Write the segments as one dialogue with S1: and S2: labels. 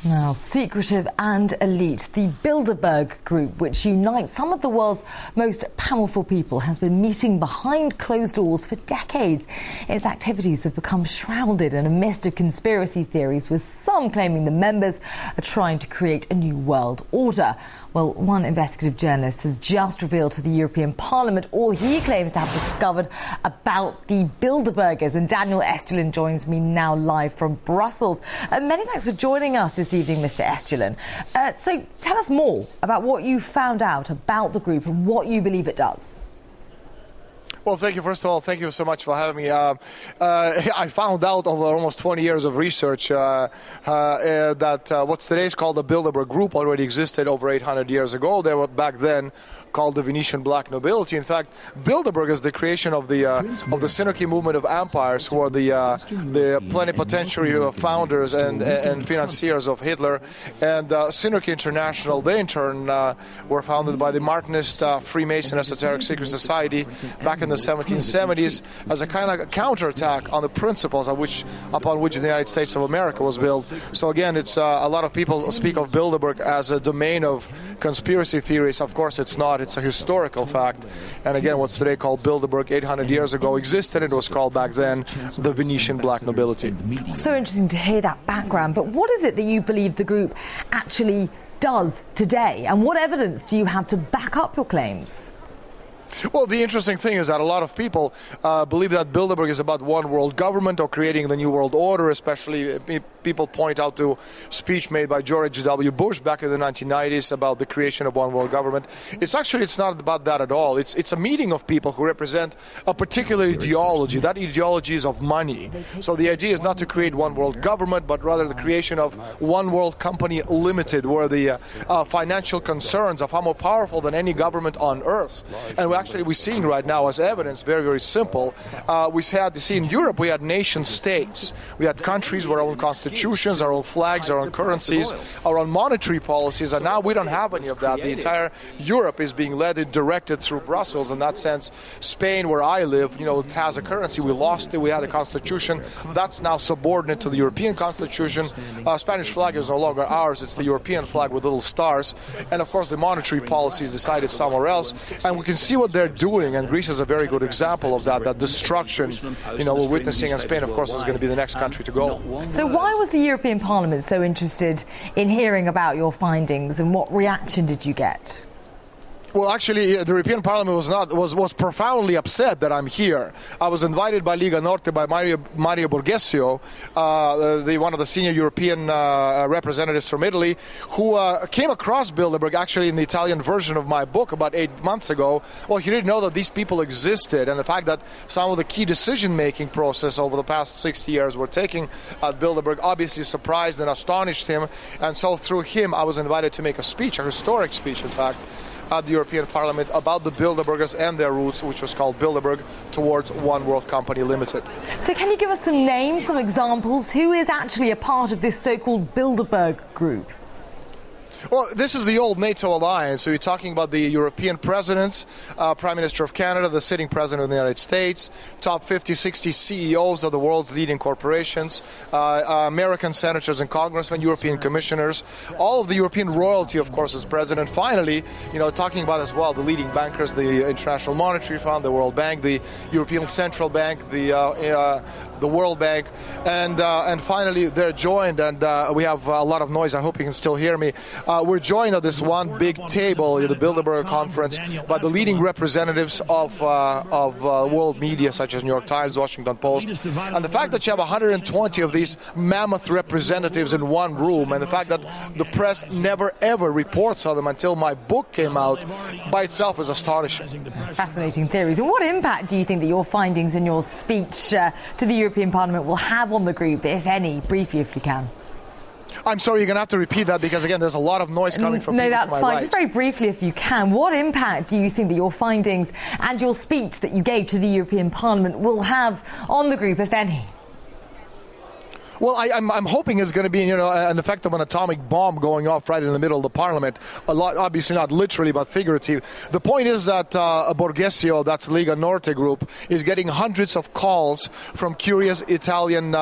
S1: Now, secretive and elite, the Bilderberg group, which unites some of the world's most powerful people, has been meeting behind closed doors for decades. Its activities have become shrouded in a mist of conspiracy theories, with some claiming the members are trying to create a new world order. Well, one investigative journalist has just revealed to the European Parliament all he claims to have discovered about the Bilderbergers. And Daniel Estulin joins me now live from Brussels. Many thanks for joining us this evening, Mr. Estulin. So tell us more about what you found out about the group and what you believe it does.
S2: Well, thank you. First of all, thank you so much for having me. I found out over almost 20 years of research that what's today's called the Bilderberg Group already existed over 800 years ago. They were back then called the Venetian Black Nobility. In fact, Bilderberg is the creation of the Synarchy movement of empires, who are the plenipotentiary founders and financiers of Hitler. And Synarchy International, they in turn were founded by the Martinist Freemason Esoteric Secret Society back in the 1770s as a kind of counterattack on the principles upon which the United States of America was built. So again, it's a lot of people speak of Bilderberg as a domain of conspiracy theories. Of course, it's not. It's a historical fact. And again, what's today called Bilderberg 800 years ago existed. It was called back then the Venetian Black Nobility.
S1: So interesting to hear that background. But what is it that you believe the group actually does today? And what evidence do you have to back up your claims?
S2: Well, the interesting thing is that a lot of people believe that Bilderberg is about one world government or creating the new world order, especially people point out to speech made by George W. Bush back in the 1990s about the creation of one world government. It's not about that at all. It's a meeting of people who represent a particular ideology. That ideology is of money. So the idea is not to create one world government, but rather the creation of one world company limited, where the financial concerns are far more powerful than any government on earth. And we're seeing right now as evidence, very, very simple. We had to see in Europe, we had nation states. We had countries with our own constitutions, our own flags, our own currencies, our own monetary policies, and now we don't have any of that. The entire Europe is being led and directed through Brussels. In that sense, Spain, where I live, it has a currency. We lost it. We had a constitution. That's now subordinate to the European constitution. Spanish flag is no longer ours. It's the European flag with little stars. And of course, the monetary policy is decided somewhere else. And we can see what they're doing, and Greece is a very good example of that destruction, we're witnessing, and Spain, of course, is going to be the next country to go.
S1: So why was the European Parliament so interested in hearing about your findings, and what reaction did you get?
S2: Well, actually, the European Parliament was profoundly upset that I'm here. I was invited by Liga Norte, by Mario Borghesio, one of the senior European representatives from Italy, who came across Bilderberg actually in the Italian version of my book about 8 months ago. Well, he didn't know that these people existed, and the fact that some of the key decision-making process over the past 60 years were taking at Bilderberg obviously surprised and astonished him. And so through him, I was invited to make a speech, a historic speech, in fact, at the European Parliament about the Bilderbergers and their roots, which was called Bilderberg towards One World Company Limited.
S1: So can you give us some names, some examples? Who is actually a part of this so-called Bilderberg group?
S2: Well, this is the old NATO alliance. So you're talking about the European presidents, Prime Minister of Canada, the sitting president of the United States, top 50, 60 CEOs of the world's leading corporations, American senators and congressmen, European commissioners, all of the European royalty, of course, is present. And finally, talking about as well the leading bankers, the International Monetary Fund, the World Bank, the European Central Bank, the World Bank, and finally they're joined, and we have a lot of noise. I hope you can still hear me. We're joined at this one big table at the Bilderberg conference by the leading representatives of world media, such as New York Times, Washington Post. And the fact that you have 120 of these mammoth representatives in one room, and the fact that the press never ever reports on them until my book came out, by itself is astonishing.
S1: Fascinating theories. And what impact do you think that your findings in your speech to the European Parliament will have on the group, if any? Briefly, if you can.
S2: I'm sorry, you're going to have to repeat that because, again, there's a lot of noise coming from people to my right.
S1: No, that's fine. Just very briefly, if you can, what impact do you think that your findings and your speech that you gave to the European Parliament will have on the group, if any?
S2: Well, I'm hoping it's going to be, an effect of an atomic bomb going off right in the middle of the parliament. A lot, obviously not literally, but figurative. The point is that Borghesio, that's Lega Norte group, is getting hundreds of calls from curious Italian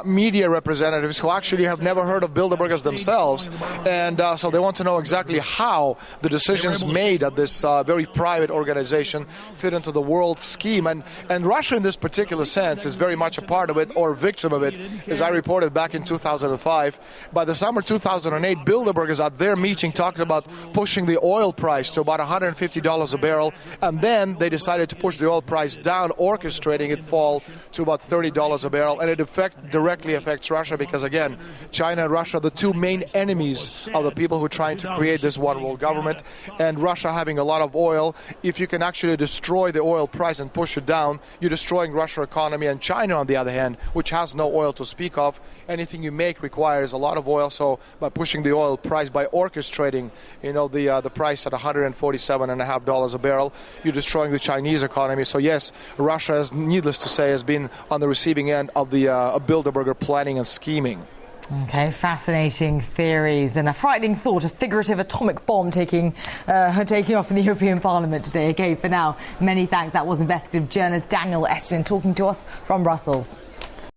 S2: media representatives who actually have never heard of Bilderbergers themselves, and so they want to know exactly how the decisions made at this very private organization fit into the world scheme. And Russia, in this particular sense, is very much a part of it, or victim of it, as I reported back in 2005. By the summer 2008, Bilderbergers at their meeting talked about pushing the oil price to about $150 a barrel, and then they decided to push the oil price down, orchestrating it fall to about $30 a barrel. And it directly affects Russia because, again, China and Russia are the two main enemies of the people who are trying to create this one world government. And Russia having a lot of oil, if you can actually destroy the oil price and push it down, you're destroying Russia's economy. And China, on the other hand, which has no oil to speak of, anything you make requires a lot of oil. So by pushing the oil price, by orchestrating, the price at $147.50 a barrel, you're destroying the Chinese economy. So yes, Russia, is, needless to say, has been on the receiving end of the Bilderberger planning and scheming.
S1: Okay, fascinating theories and a frightening thought, a figurative atomic bomb taking off in the European Parliament today. Okay, for now, many thanks. That was investigative journalist Daniel Estin talking to us from Brussels.